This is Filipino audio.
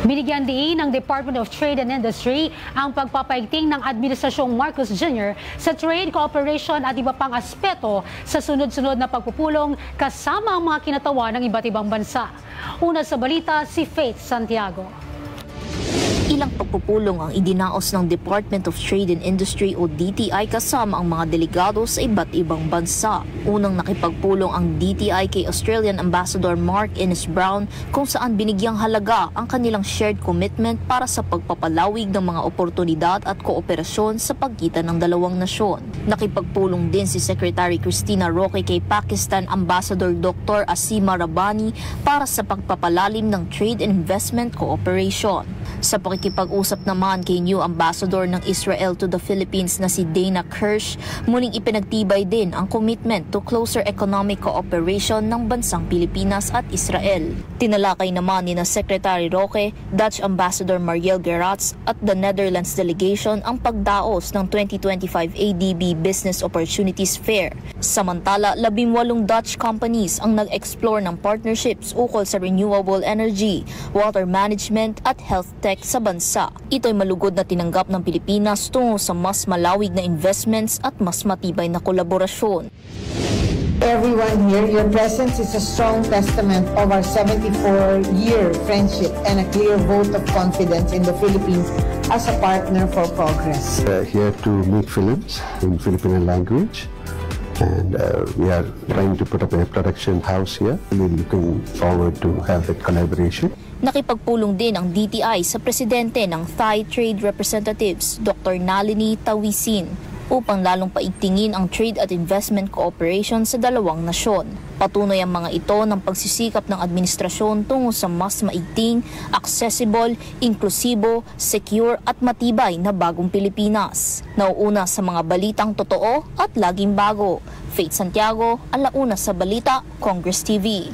Binigyan din ng Department of Trade and Industry ang pagpapaigting ng Administrasyong Marcos Jr. sa trade cooperation at iba pang aspeto sa sunod-sunod na pagpupulong kasama ang mga kinatawa ng iba't ibang bansa. Una sa balita, si Faith Santiago. Ilang pagpupulong ang idinaos ng Department of Trade and Industry o DTI kasama ang mga delegado sa iba't ibang bansa. Unang nakipagpulong ang DTI kay Australian Ambassador Mark Innes Brown kung saan binigyang halaga ang kanilang shared commitment para sa pagpapalawig ng mga oportunidad at kooperasyon sa pagitan ng dalawang nasyon. Nakipagpulong din si Secretary Cristina Roque kay Pakistan Ambassador Dr. Asima Rabbani para sa pagpapalalim ng trade and investment cooperation. Sa pakikipag-usap naman kay new ambassador ng Israel to the Philippines na si Dana Kirsch, muling ipinagtibay din ang commitment to closer economic cooperation ng bansang Pilipinas at Israel. Tinalakay naman ni na Secretary Roque, Dutch Ambassador Mariel Geratz at the Netherlands delegation ang pagdaos ng 2025 ADB Business Opportunities Fair. Samantala, 18 Dutch companies ang nag-explore ng partnerships ukol sa renewable energy, water management at health tech sa bansa. Ito'y malugod na tinanggap ng Pilipinas tungo sa mas malawig na investments at mas matibay na kolaborasyon. Everyone here, your presence is a strong testament of our 74-year friendship and a clear vote of confidence in the Philippines as a partner for progress. Here to make films in Filipino language. And we are trying to put up a production house here. We're looking forward to have that collaboration. Nakipagpulong din ang DTI sa presidente ng Thai Trade Representatives, Dr. Nalini Tawisin, upang lalong paigtingin ang trade at investment cooperation sa dalawang nasyon. Patuloy ang mga ito ng pagsisikap ng administrasyon tungo sa mas maigting, accessible, inklusibo, secure at matibay na bagong Pilipinas. Nauuna sa mga balitang totoo at laging bago. Faith Santiago, Alauna sa Balita, Congress TV.